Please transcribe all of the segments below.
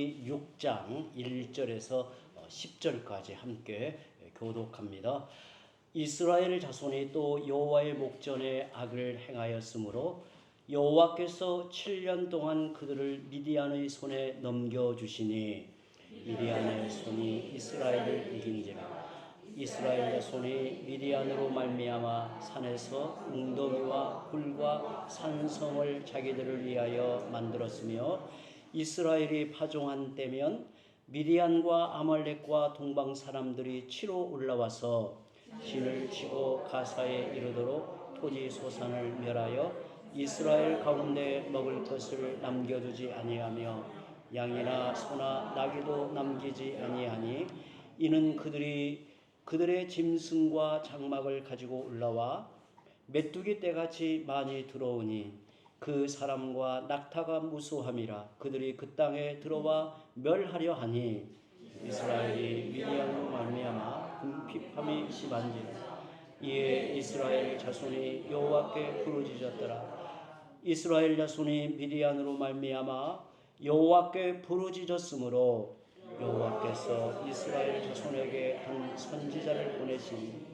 레위기 6장 1절에서 10절까지 함께 교독합니다. 이스라엘 자손이 또 여호와의 목전에 악을 행하였으므로 여호와께서 7년 동안 그들을 미디안의 손에 넘겨주시니 미디안의 손이 이스라엘을 이긴지라. 이스라엘 자손이 미디안으로 말미암아 산에서 웅덩이와 굴과 산성을 자기들을 위하여 만들었으며 이스라엘이 파종한 때면 미디안과 아말렉과 동방 사람들이 치러 올라와서 진을 치고 가사에 이르도록 토지 소산을 멸하여 이스라엘 가운데 먹을 것을 남겨두지 아니하며 양이나 소나 나귀도 남기지 아니하니 이는 그들의 짐승과 장막을 가지고 올라와 메뚜기 떼같이 많이 들어오니 그 사람과 낙타가 무수함이라. 그들이 그 땅에 들어와 멸하려 하니 이스라엘이 미디안으로 말미암아 궁핍함이 심한지라. 이에 이스라엘 자손이 여호와께 부르짖었더라. 이스라엘 자손이 미디안으로 말미암아 여호와께 부르짖었으므로 여호와께서 이스라엘 자손에게 한 선지자를 보내시니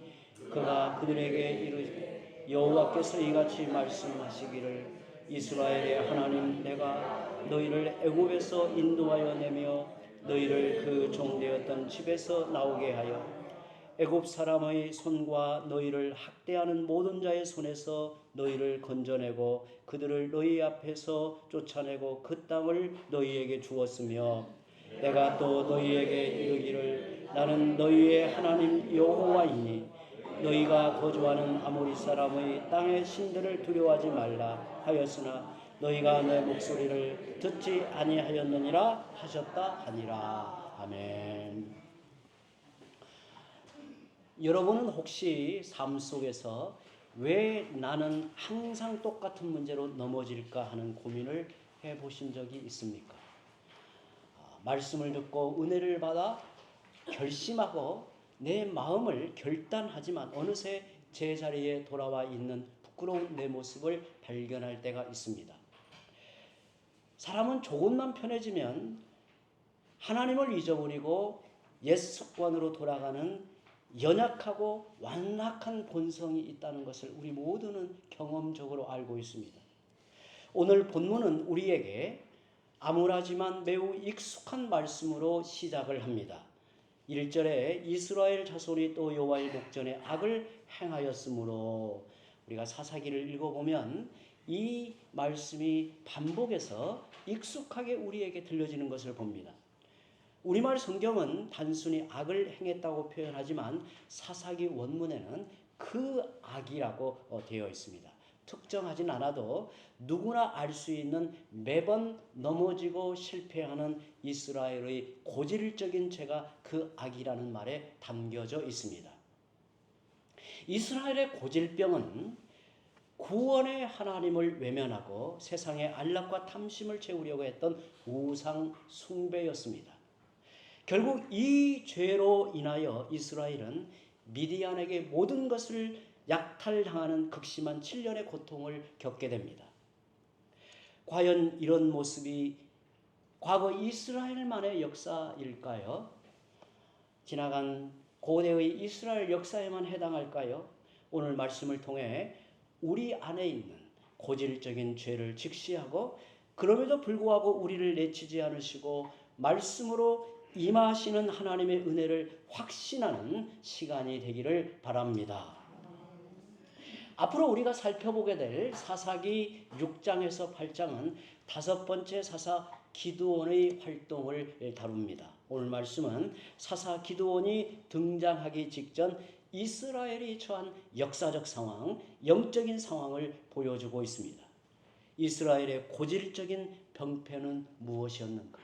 그가 그들에게 이르되 여호와께서 이같이 말씀하시기를 이스라엘의 하나님 내가 너희를 애굽에서 인도하여 내며 너희를 그 종되었던 집에서 나오게 하여 애굽 사람의 손과 너희를 학대하는 모든 자의 손에서 너희를 건져내고 그들을 너희 앞에서 쫓아내고 그 땅을 너희에게 주었으며 내가 또 너희에게 이르기를 나는 너희의 하나님 여호와이니 너희가 거주하는 아모리 사람의 땅의 신들을 두려워하지 말라 하였으나 너희가 내 목소리를 듣지 아니하였느니라 하셨다 하니라. 아멘. 여러분은 혹시 삶 속에서 왜 나는 항상 똑같은 문제로 넘어질까 하는 고민을 해보신 적이 있습니까? 말씀을 듣고 은혜를 받아 결심하고 내 마음을 결단하지만 어느새 제자리에 돌아와 있는 부끄러운 내 모습을 발견할 때가 있습니다. 사람은 조금만 편해지면 하나님을 잊어버리고 옛 습관으로 돌아가는 연약하고 완악한 본성이 있다는 것을 우리 모두는 경험적으로 알고 있습니다. 오늘 본문은 우리에게 암울하지만 매우 익숙한 말씀으로 시작을 합니다. 1절에 이스라엘 자손이 또 여호와의 목전에 악을 행하였으므로, 우리가 사사기를 읽어보면 이 말씀이 반복해서 익숙하게 우리에게 들려지는 것을 봅니다. 우리말 성경은 단순히 악을 행했다고 표현하지만 사사기 원문에는 그 악이라고 되어 있습니다. 특정하진 않아도 누구나 알 수 있는 매번 넘어지고 실패하는 이스라엘의 고질적인 죄가 그 악이라는 말에 담겨져 있습니다. 이스라엘의 고질병은 구원의 하나님을 외면하고 세상의 안락과 탐심을 채우려고 했던 우상 숭배였습니다. 결국 이 죄로 인하여 이스라엘은 미디안에게 모든 것을 약탈당하는 극심한 7년의 고통을 겪게 됩니다. 과연 이런 모습이 과거 이스라엘만의 역사일까요? 지나간 고대의 이스라엘 역사에만 해당할까요? 오늘 말씀을 통해 우리 안에 있는 고질적인 죄를 직시하고 그럼에도 불구하고 우리를 내치지 않으시고 말씀으로 임하시는 하나님의 은혜를 확신하는 시간이 되기를 바랍니다. 앞으로 우리가 살펴보게 될 사사기 6장에서 8장은 다섯 번째 사사 기드온의 활동을 다룹니다. 오늘 말씀은 사사 기드온이 등장하기 직전 이스라엘이 처한 역사적 상황, 영적인 상황을 보여주고 있습니다. 이스라엘의 고질적인 병폐는 무엇이었는가?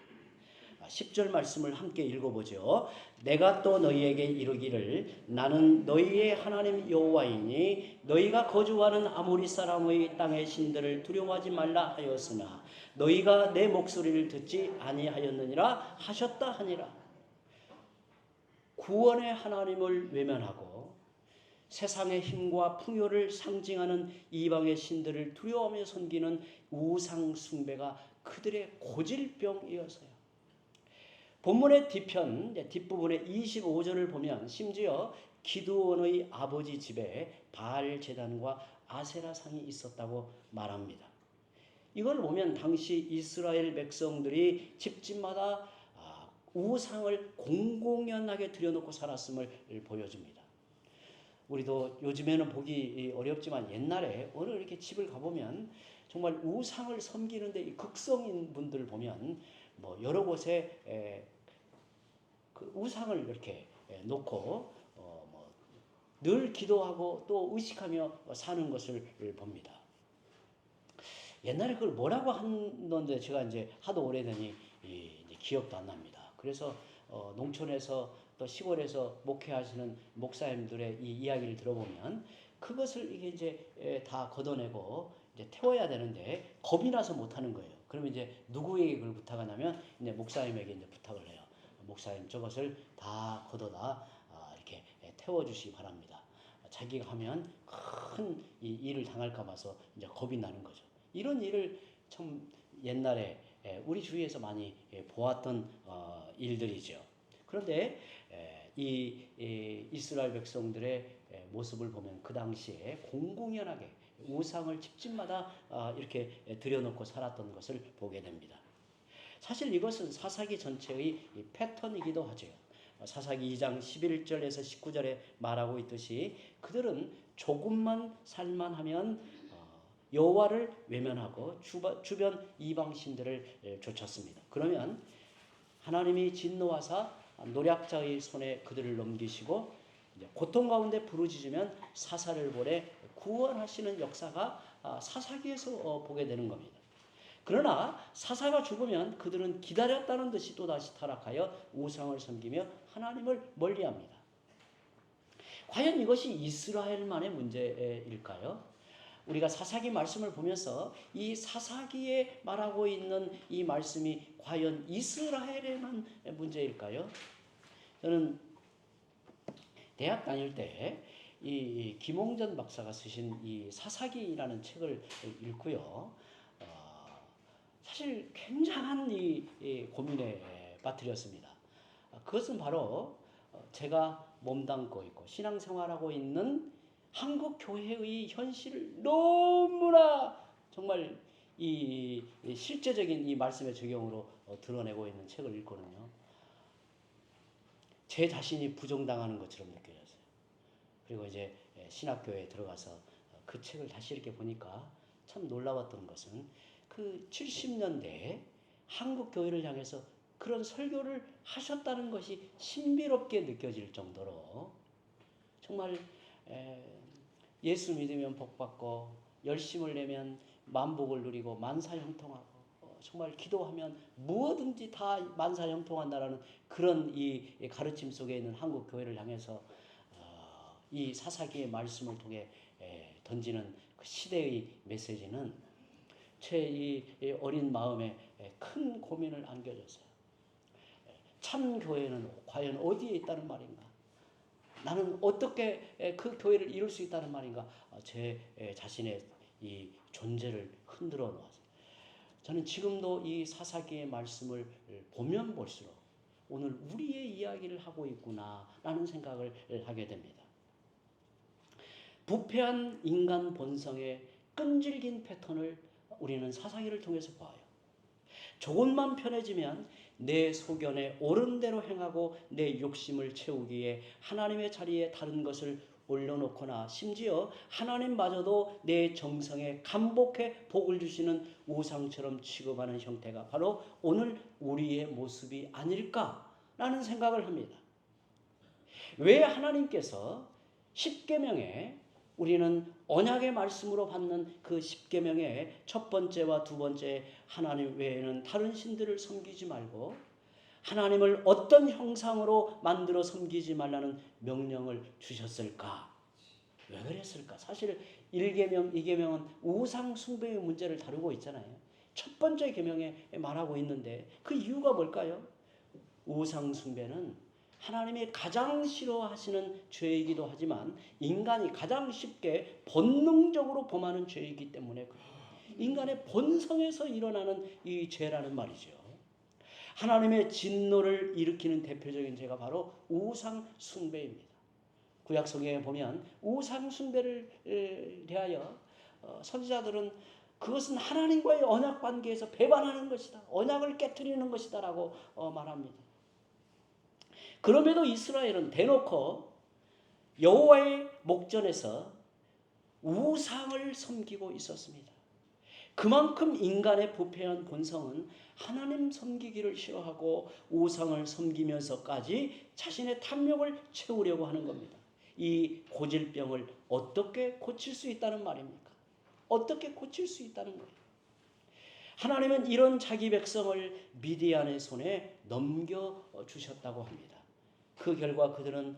10절 말씀을 함께 읽어보죠. 내가 또 너희에게 이르기를 나는 너희의 하나님 여호와이니 너희가 거주하는 아모리 사람의 땅의 신들을 두려워하지 말라 하였으나 너희가 내 목소리를 듣지 아니하였느니라 하셨다 하니라. 구원의 하나님을 외면하고 세상의 힘과 풍요를 상징하는 이방의 신들을 두려워하며 섬기는 우상 숭배가 그들의 고질병이어서요. 본문의 뒤편 뒷부분의 25절을 보면 심지어 기드온의 아버지 집에 바알 제단과 아세라상이 있었다고 말합니다. 이걸 보면 당시 이스라엘 백성들이 집집마다 우상을 공공연하게 들여놓고 살았음을 보여줍니다. 우리도 요즘에는 보기 어렵지만 옛날에 어느 이렇게 집을 가보면 정말 우상을 섬기는데 극성인 분들 보면 뭐 여러 곳에 그 우상을 이렇게 놓고 늘 기도하고 또 의식하며 사는 것을 봅니다. 옛날에 그걸 뭐라고 하는데 제가 이제 하도 오래되니 이제 기억도 안 납니다. 그래서 농촌에서 또 시골에서 목회하시는 목사님들의 이 이야기를 들어보면 그것을 이게 이제 다 걷어내고 이제 태워야 되는데 겁이 나서 못 하는 거예요. 그러면 이제 누구에게 그걸 부탁하냐면 이제 목사님에게 이제 부탁을 해요. 목사님 저것을 다 걷어다 이렇게 태워주시기 바랍니다. 자기가 하면 큰 일을 당할까 봐서 이제 겁이 나는 거죠. 이런 일을 참 옛날에 우리 주위에서 많이 보았던 일들이죠. 그런데 이 이스라엘 백성들의 모습을 보면 그 당시에 공공연하게 우상을 집집마다 이렇게 들여놓고 살았던 것을 보게 됩니다. 사실 이것은 사사기 전체의 패턴이기도 하죠. 사사기 2장 11절에서 19절에 말하고 있듯이 그들은 조금만 살만하면 여호와를 외면하고 주변 이방신들을 쫓았습니다. 그러면 하나님이 진노하사 노략자의 손에 그들을 넘기시고 고통 가운데 부르짖으면 사사를 보내 구원하시는 역사가 사사기에서 보게 되는 겁니다. 그러나 사사가 죽으면 그들은 기다렸다는 듯이 또다시 타락하여 우상을 섬기며 하나님을 멀리합니다. 과연 이것이 이스라엘만의 문제일까요? 우리가 사사기 말씀을 보면서 이 사사기에 말하고 있는 이 말씀이 과연 이스라엘에만 문제일까요? 저는 대학 다닐 때 이 김홍전 박사가 쓰신 이 사사기라는 책을 읽고요. 사실 굉장한 이 고민에 빠뜨렸습니다. 그것은 바로 제가 몸담고 있고 신앙생활하고 있는 한국 교회의 현실을 너무나 정말 이 실제적인 이 말씀의 적용으로 드러내고 있는 책을 읽거든요. 제 자신이 부정당하는 것처럼 느껴졌어요. 그리고 이제 신학교에 들어가서 그 책을 다시 이렇게 보니까 참 놀라웠던 것은 그 70년대에 한국 교회를 향해서 그런 설교를 하셨다는 것이 신비롭게 느껴질 정도로 정말 예수 믿으면 복받고 열심을 내면 만복을 누리고 만사형통하고 정말 기도하면 무엇든지 다 만사형통한다라는 그런 이 가르침 속에 있는 한국 교회를 향해서 이 사사기의 말씀을 통해 던지는 그 시대의 메시지는 제 이 어린 마음에 큰 고민을 안겨줬어요. 참 교회는 과연 어디에 있다는 말인가? 나는 어떻게 그 교회를 이룰 수 있다는 말인가? 제 자신의 이 존재를 흔들어 놓았어요. 저는 지금도 이 사사기의 말씀을 보면 볼수록 오늘 우리의 이야기를 하고 있구나라는 생각을 하게 됩니다. 부패한 인간 본성의 끈질긴 패턴을 우리는 사사기를 통해서 봐요. 조금만 편해지면 내 소견에 옳은 대로 행하고 내 욕심을 채우기에 하나님의 자리에 다른 것을 올려놓거나 심지어 하나님마저도 내 정성에 간복해 복을 주시는 우상처럼 취급하는 형태가 바로 오늘 우리의 모습이 아닐까라는 생각을 합니다. 왜 하나님께서 십계명에 우리는 언약의 말씀으로 받는 그 십계명의 첫 번째와 두 번째 하나님 외에는 다른 신들을 섬기지 말고 하나님을 어떤 형상으로 만들어 섬기지 말라는 명령을 주셨을까? 왜 그랬을까? 사실 1계명, 2계명은 우상 숭배의 문제를 다루고 있잖아요. 첫 번째 계명에 말하고 있는데 그 이유가 뭘까요? 우상 숭배는 하나님이 가장 싫어하시는 죄이기도 하지만 인간이 가장 쉽게 본능적으로 범하는 죄이기 때문에 인간의 본성에서 일어나는 이 죄라는 말이죠. 하나님의 진노를 일으키는 대표적인 죄가 바로 우상 숭배입니다. 구약 성경에 보면 우상 숭배를 대하여 선지자들은 그것은 하나님과의 언약 관계에서 배반하는 것이다. 언약을 깨트리는 것이다라고 말합니다. 그럼에도 이스라엘은 대놓고 여호와의 목전에서 우상을 섬기고 있었습니다. 그만큼 인간의 부패한 본성은 하나님 섬기기를 싫어하고 우상을 섬기면서까지 자신의 탐욕을 채우려고 하는 겁니다. 이 고질병을 어떻게 고칠 수 있다는 말입니까? 어떻게 고칠 수 있다는 거예요? 하나님은 이런 자기 백성을 미디안의 손에 넘겨주셨다고 합니다. 그 결과 그들은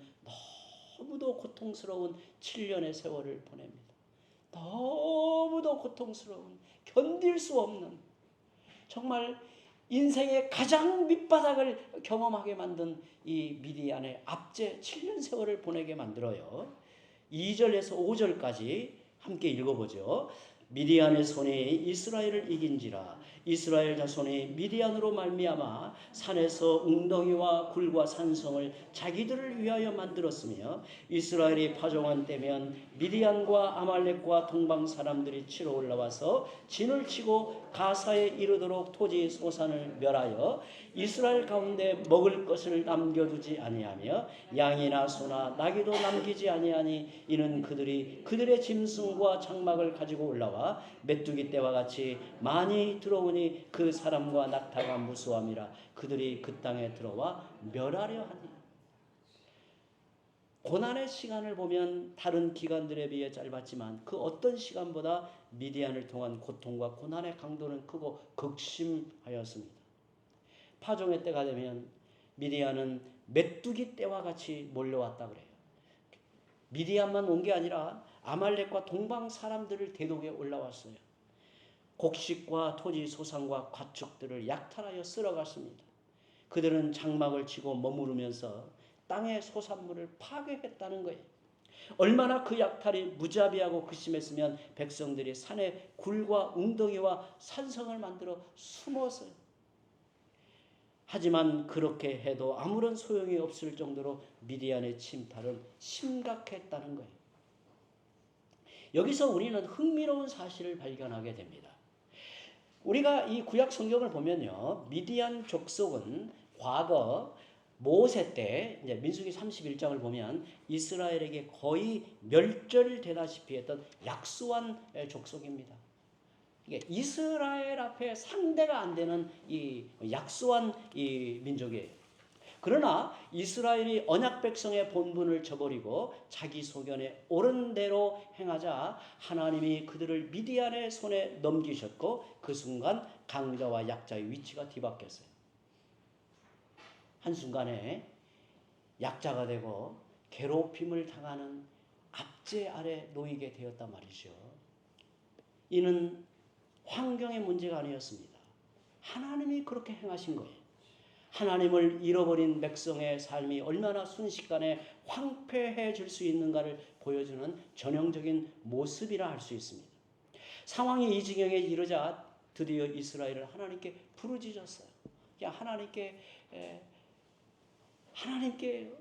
너무도 고통스러운 7년의 세월을 보냅니다. 너무도 고통스러운, 견딜 수 없는, 정말 인생의 가장 밑바닥을 경험하게 만든 이 미디안의 압제 7년 세월을 보내게 만들어요. 2절에서 5절까지 함께 읽어보죠. 미디안의 손이 이스라엘을 이긴지라 이스라엘 자손이 미디안으로 말미암아 산에서 웅덩이와 굴과 산성을 자기들을 위하여 만들었으며 이스라엘이 파종한 때면 미디안과 아말렉과 동방 사람들이 치러 올라와서 진을 치고 가사에 이르도록 토지 소산을 멸하여 이스라엘 가운데 먹을 것을 남겨두지 아니하며 양이나 소나 나귀도 남기지 아니하니 이는 그들이 그들의 짐승과 장막을 가지고 올라와 메뚜기 떼와 같이 많이 들어오니 그 사람과 낙타가 무수함이라 그들이 그 땅에 들어와 멸하려 하니. 고난의 시간을 보면 다른 기간들에 비해 짧았지만 그 어떤 시간보다 미디안을 통한 고통과 고난의 강도는 크고 극심하였습니다. 파종의 때가 되면 미디안은 메뚜기 떼와 같이 몰려왔다 그래요. 미디안만 온 게 아니라 아말렉과 동방 사람들을 대독에 올라왔어요. 곡식과 토지 소산과 가축들을 약탈하여 쓸어갔습니다. 그들은 장막을 치고 머무르면서 땅의 소산물을 파괴했다는 거예요. 얼마나 그 약탈이 무자비하고 극심했으면 백성들이 산에 굴과 웅덩이와 산성을 만들어 숨었어요. 하지만 그렇게 해도 아무런 소용이 없을 정도로 미디안의 침탈은 심각했다는 거예요. 여기서 우리는 흥미로운 사실을 발견하게 됩니다. 우리가 이 구약 성경을 보면요, 미디안 족속은 과거 모세 때 이제 민수기 31장을 보면 이스라엘에게 거의 멸절되다시피 했던 약소한 족속입니다. 이스라엘 앞에 상대가 안 되는 이 약소한 이 민족이에요. 그러나 이스라엘이 언약 백성의 본분을 저버리고 자기 소견에 옳은 대로 행하자 하나님이 그들을 미디안의 손에 넘기셨고 그 순간 강자와 약자의 위치가 뒤바뀌었어요. 한순간에 약자가 되고 괴롭힘을 당하는 압제 아래 놓이게 되었단 말이죠. 이는 환경의 문제가 아니었습니다. 하나님이 그렇게 행하신 거예요. 하나님을 잃어버린 백성의 삶이 얼마나 순식간에 황폐해질 수 있는가를 보여주는 전형적인 모습이라 할 수 있습니다. 상황이 이 지경에 이르자 드디어 이스라엘은 하나님께 부르짖었어요. 하나님께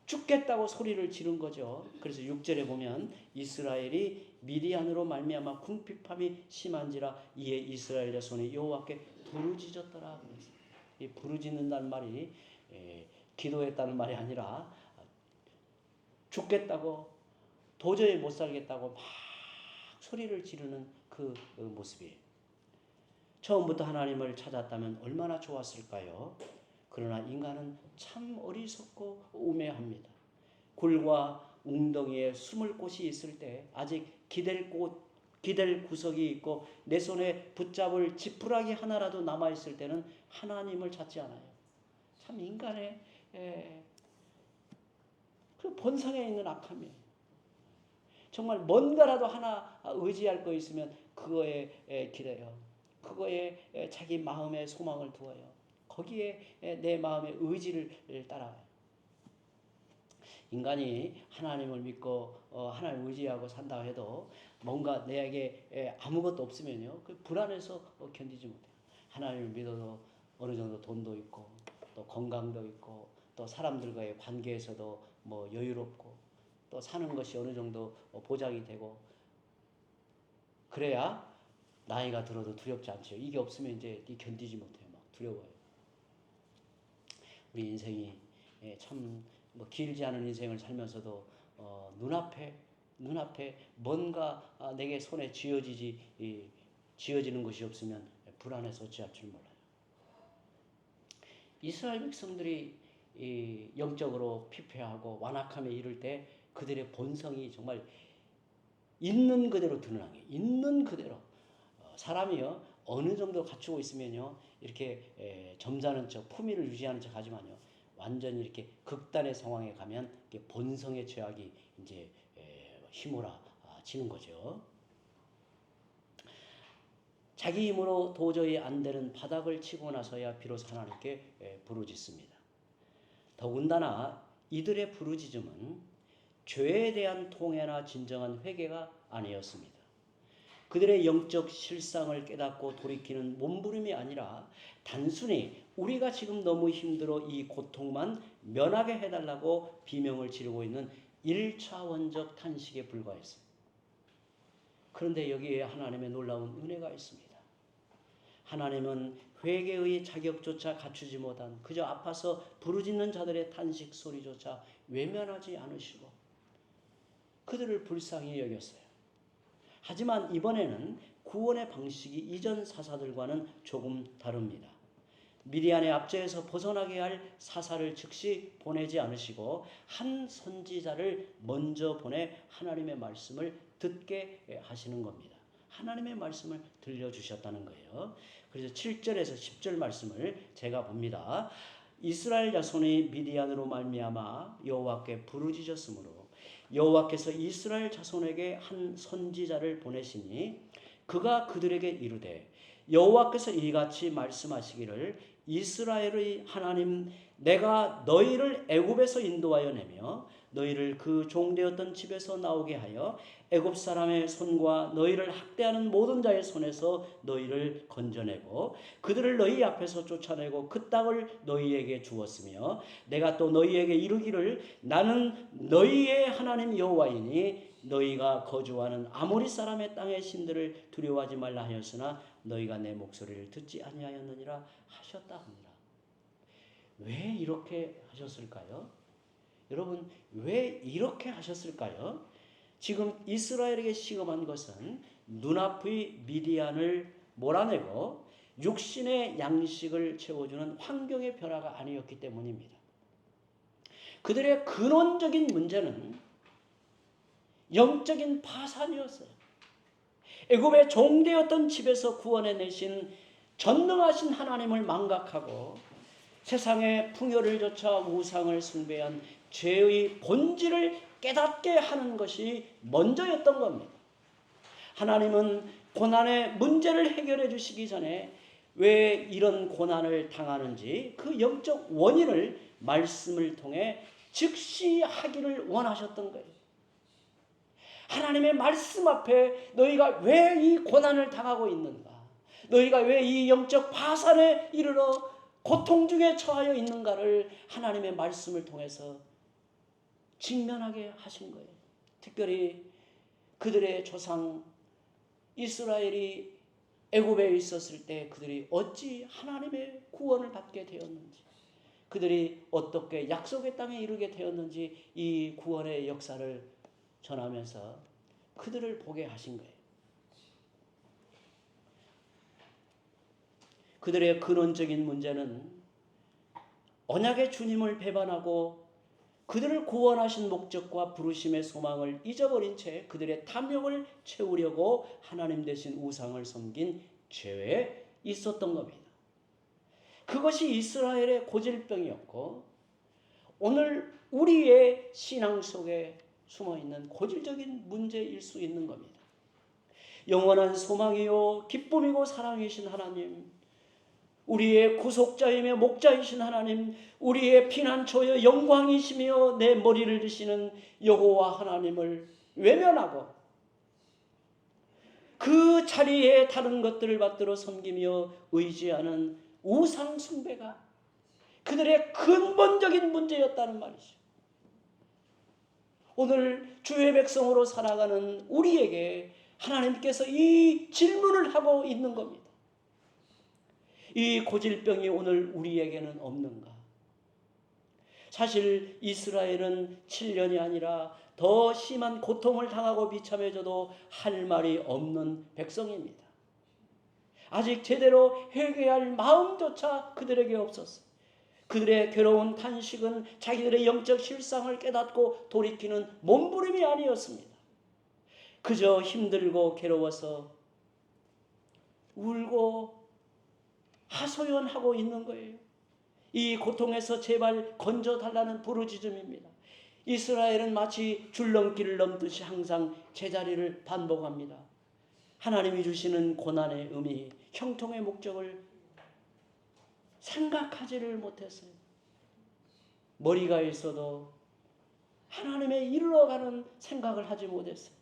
죽겠다고 소리를 지른 거죠. 그래서 6절에 보면 이스라엘이 미디안으로 말미암아 궁핍함이 심한지라 이에 이스라엘 자손이 여호와께 부르짖었더라. 이 부르짖는다는 말이 기도했다는 말이 아니라 죽겠다고 도저히 못 살겠다고 막 소리를 지르는 그 모습이에요. 처음부터 하나님을 찾았다면 얼마나 좋았을까요? 그러나 인간은 참 어리석고 우매합니다. 굴과 웅덩이에 숨을 곳이 있을 때 아직 기댈 구석이 있고 내 손에 붙잡을 지푸라기 하나라도 남아있을 때는 하나님을 찾지 않아요. 참 인간의 그 본성에 있는 악함이에요. 정말 뭔가라도 하나 의지할 거 있으면 그거에 기대요. 그거에 자기 마음의 소망을 두어요. 거기에 내 마음의 의지를 따라요. 인간이 하나님을 믿고 하나님을 의지하고 산다 해도 뭔가 내게 아무것도 없으면요, 그 불안해서 견디지 못해요. 하나님을 믿어도 어느 정도 돈도 있고 또 건강도 있고 또 사람들과의 관계에서도 뭐 여유롭고 또 사는 것이 어느 정도 보장이 되고 그래야 나이가 들어도 두렵지 않죠. 이게 없으면 이제 견디지 못해요. 막 두려워요. 우리 인생이 참 뭐 길지 않은 인생을 살면서도 눈앞에 뭔가 내게 손에 쥐어지는 것이 없으면 불안해서 어찌할 줄 몰라요. 이스라엘 백성들이 영적으로 피폐하고 완악함에 이를 때 그들의 본성이 정말 있는 그대로 드러나는 게 있는 그대로 사람이요 어느 정도 갖추고 있으면요 이렇게 점잖은 척 품위를 유지하는 척 하지만요 완전히 이렇게 극단의 상황에 가면 본성의 죄악이 이제 휘몰아지는 거죠. 자기 힘으로 도저히 안 되는 바닥을 치고 나서야 비로소 하나님께 부르짖습니다. 더군다나 이들의 부르짖음은 죄에 대한 통회나 진정한 회개가 아니었습니다. 그들의 영적 실상을 깨닫고 돌이키는 몸부림이 아니라 단순히 우리가 지금 너무 힘들어 이 고통만 면하게 해달라고 비명을 지르고 있는 1차원적 탄식에 불과했어요. 그런데 여기에 하나님의 놀라운 은혜가 있습니다. 하나님은 회개의 자격조차 갖추지 못한 그저 아파서 부르짖는 자들의 탄식 소리조차 외면하지 않으시고 그들을 불쌍히 여겼어요. 하지만 이번에는 구원의 방식이 이전 사사들과는 조금 다릅니다. 미디안의 압제에서 벗어나게 할 사사를 즉시 보내지 않으시고 한 선지자를 먼저 보내 하나님의 말씀을 듣게 하시는 겁니다. 하나님의 말씀을 들려주셨다는 거예요. 그래서 7절에서 10절 말씀을 제가 봅니다. 이스라엘 자손이 미디안으로 말미암아 여호와께 부르짖었으므로 여호와께서 이스라엘 자손에게 한 선지자를 보내시니 그가 그들에게 이르되 여호와께서 이같이 말씀하시기를 이스라엘의 하나님 내가 너희를 애굽에서 인도하여 내며 너희를 그 종되었던 집에서 나오게 하여 애굽 사람의 손과 너희를 학대하는 모든 자의 손에서 너희를 건져내고 그들을 너희 앞에서 쫓아내고 그 땅을 너희에게 주었으며 내가 또 너희에게 이르기를 나는 너희의 하나님 여호와이니 너희가 거주하는 아모리 사람의 땅의 신들을 두려워하지 말라 하였으나 너희가 내 목소리를 듣지 아니하였느니라 하셨다 합니다. 왜 이렇게 하셨을까요? 여러분 왜 이렇게 하셨을까요? 지금 이스라엘에게 시험한 것은 눈앞의 미디안을 몰아내고 육신의 양식을 채워주는 환경의 변화가 아니었기 때문입니다. 그들의 근원적인 문제는 영적인 파산이었어요. 애굽의 종되었던 집에서 구원해내신 전능하신 하나님을 망각하고 세상의 풍요를 좇아 우상을 숭배한 죄의 본질을 깨닫게 하는 것이 먼저였던 겁니다. 하나님은 고난의 문제를 해결해 주시기 전에 왜 이런 고난을 당하는지 그 영적 원인을 말씀을 통해 즉시 하기를 원하셨던 거예요. 하나님의 말씀 앞에 너희가 왜 이 고난을 당하고 있는가? 너희가 왜 이 영적 파산에 이르러 고통 중에 처하여 있는가를 하나님의 말씀을 통해서 직면하게 하신 거예요. 특별히 그들의 조상 이스라엘이 애굽에 있었을 때 그들이 어찌 하나님의 구원을 받게 되었는지, 그들이 어떻게 약속의 땅에 이르게 되었는지 이 구원의 역사를 전하면서 그들을 보게 하신 거예요. 그들의 근원적인 문제는 언약의 주님을 배반하고 그들을 구원하신 목적과 부르심의 소망을 잊어버린 채 그들의 탐욕을 채우려고 하나님 대신 우상을 섬긴 죄에 있었던 겁니다. 그것이 이스라엘의 고질병이었고 오늘 우리의 신앙 속에 숨어있는 고질적인 문제일 수 있는 겁니다. 영원한 소망이요 기쁨이고 사랑이신 하나님, 우리의 구속자이며 목자이신 하나님, 우리의 피난처여 영광이시며 내 머리를 드시는 여호와 하나님을 외면하고 그 자리에 다른 것들을 받들어 섬기며 의지하는 우상 숭배가 그들의 근본적인 문제였다는 말이죠. 오늘 주의 백성으로 살아가는 우리에게 하나님께서 이 질문을 하고 있는 겁니다. 이 고질병이 오늘 우리에게는 없는가? 사실 이스라엘은 7년이 아니라 더 심한 고통을 당하고 비참해져도 할 말이 없는 백성입니다. 아직 제대로 회개할 마음조차 그들에게 없었어요. 그들의 괴로운 탄식은 자기들의 영적 실상을 깨닫고 돌이키는 몸부림이 아니었습니다. 그저 힘들고 괴로워서 울고 하소연하고 있는 거예요. 이 고통에서 제발 건져달라는 부르짖음입니다. 이스라엘은 마치 줄넘기를 넘듯이 항상 제자리를 반복합니다. 하나님이 주시는 고난의 의미, 형통의 목적을 생각하지를 못했어요. 머리가 있어도 하나님에 이르러가는 생각을 하지 못했어요.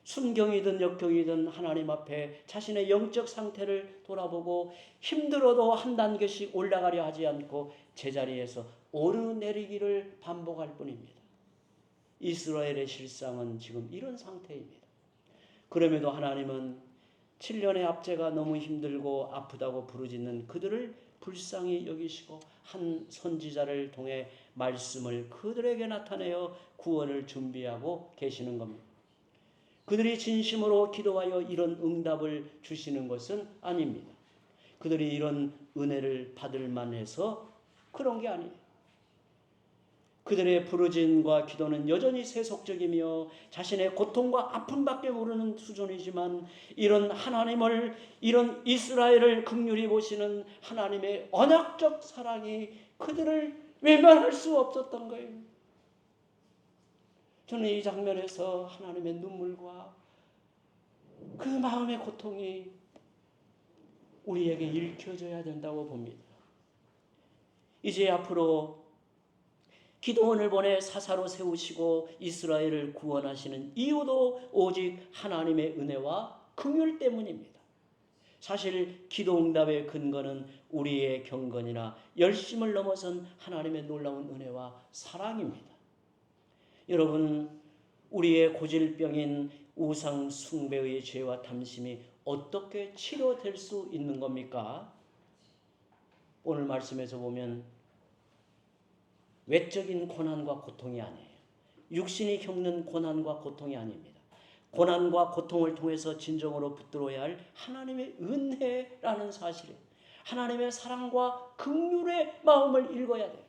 순경이든 역경이든 하나님 앞에 자신의 영적 상태를 돌아보고 힘들어도 한 단계씩 올라가려 하지 않고 제자리에서 오르내리기를 반복할 뿐입니다. 이스라엘의 실상은 지금 이런 상태입니다. 그럼에도 하나님은 7년의 압제가 너무 힘들고 아프다고 부르짖는 그들을 불쌍히 여기시고 한 선지자를 통해 말씀을 그들에게 나타내어 구원을 준비하고 계시는 겁니다. 그들이 진심으로 기도하여 이런 응답을 주시는 것은 아닙니다. 그들이 이런 은혜를 받을 만해서 그런 게 아니에요. 그들의 부르짖음과 기도는 여전히 세속적이며 자신의 고통과 아픔밖에 모르는 수준이지만 이런 하나님을, 이런 이스라엘을 긍휼히 보시는 하나님의 언약적 사랑이 그들을 외면할 수 없었던 거예요. 저는 이 장면에서 하나님의 눈물과 그 마음의 고통이 우리에게 읽혀져야 된다고 봅니다. 이제 앞으로 기드온을 보내 사사로 세우시고 이스라엘을 구원하시는 이유도 오직 하나님의 은혜와 긍휼 때문입니다. 사실 기도응답의 근거는 우리의 경건이나 열심을 넘어선 하나님의 놀라운 은혜와 사랑입니다. 여러분, 우리의 고질병인 우상 숭배의 죄와 탐심이 어떻게 치료될 수 있는 겁니까? 오늘 말씀에서 보면 외적인 고난과 고통이 아니에요. 육신이 겪는 고난과 고통이 아닙니다. 고난과 고통을 통해서 진정으로 붙들어야 할 하나님의 은혜라는 사실이에요. 하나님의 사랑과 긍휼의 마음을 읽어야 돼요.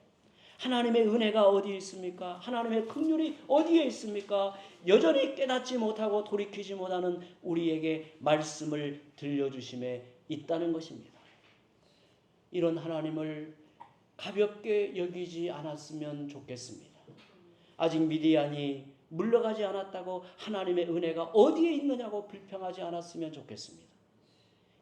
하나님의 은혜가 어디에 있습니까? 하나님의 긍휼이 어디에 있습니까? 여전히 깨닫지 못하고 돌이키지 못하는 우리에게 말씀을 들려주심에 있다는 것입니다. 이런 하나님을 가볍게 여기지 않았으면 좋겠습니다. 아직 미디안이 물러가지 않았다고 하나님의 은혜가 어디에 있느냐고 불평하지 않았으면 좋겠습니다.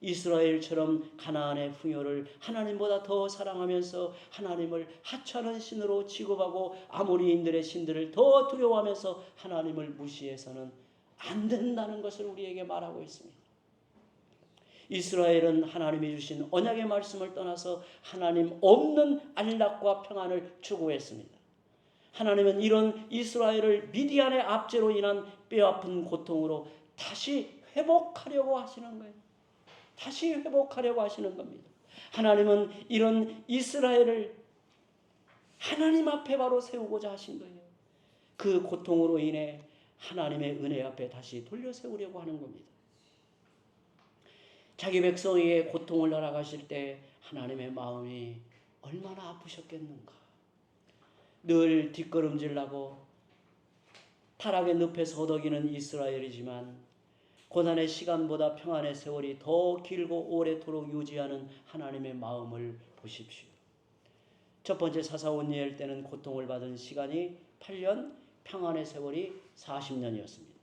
이스라엘처럼 가나안의 풍요를 하나님보다 더 사랑하면서 하나님을 하찮은 신으로 취급하고 아모리인들의 신들을 더 두려워하면서 하나님을 무시해서는 안 된다는 것을 우리에게 말하고 있습니다. 이스라엘은 하나님이 주신 언약의 말씀을 떠나서 하나님 없는 안락과 평안을 추구했습니다. 하나님은 이런 이스라엘을 미디안의 압제로 인한 뼈아픈 고통으로 다시 회복하려고 하시는 거예요. 다시 회복하려고 하시는 겁니다. 하나님은 이런 이스라엘을 하나님 앞에 바로 세우고자 하신 거예요. 그 고통으로 인해 하나님의 은혜 앞에 다시 돌려 세우려고 하는 겁니다. 자기 백성에게 고통을 날아가실 때 하나님의 마음이 얼마나 아프셨겠는가. 늘 뒷걸음질나고 타락의 늪에서 허덕이는 이스라엘이지만 고난의 시간보다 평안의 세월이 더 길고 오래도록 유지하는 하나님의 마음을 보십시오. 첫 번째 사사온니엘 때는 고통을 받은 시간이 8년, 평안의 세월이 40년이었습니다.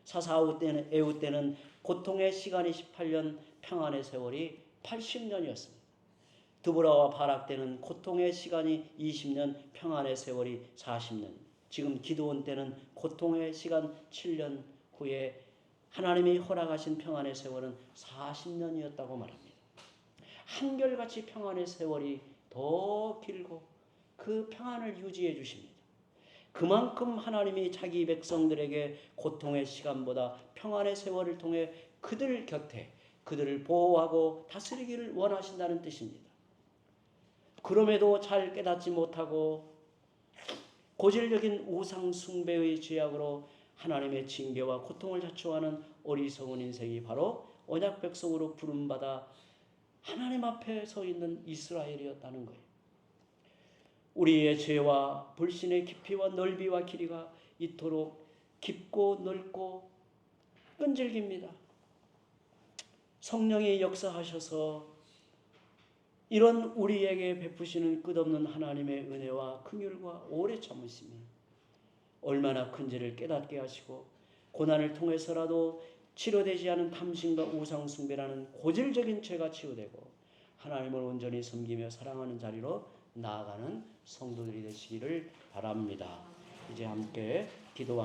사사아우 때는, 에우 때는 고통의 시간이 18년, 평안의 세월이 80년이었습니다. 드보라와 바락 때는 고통의 시간이 20년, 평안의 세월이 40년. 지금 기드온 때는 고통의 시간 7년 후에 하나님이 허락하신 평안의 세월은 40년이었다고 말합니다. 한결같이 평안의 세월이 더 길고 그 평안을 유지해 주십니다. 그만큼 하나님이 자기 백성들에게 고통의 시간보다 평안의 세월을 통해 그들 곁에 그들을 보호하고 다스리기를 원하신다는 뜻입니다. 그럼에도 잘 깨닫지 못하고 고질적인 우상 숭배의 죄악으로 하나님의 징계와 고통을 자초하는 어리석은 인생이 바로 언약 백성으로 부름받아 하나님 앞에 서 있는 이스라엘이었다는 거예요. 우리의 죄와 불신의 깊이와 넓이와 길이가 이토록 깊고 넓고 끈질깁니다. 성령이 역사하셔서 이런 우리에게 베푸시는 끝없는 하나님의 은혜와 긍휼과 오래 참으심이 얼마나 큰지를 깨닫게 하시고 고난을 통해서라도 치료되지 않은 탐심과 우상 숭배라는 고질적인 죄가 치유되고 하나님을 온전히 섬기며 사랑하는 자리로 나아가는 성도들이 되시기를 바랍니다. 이제 함께 기도와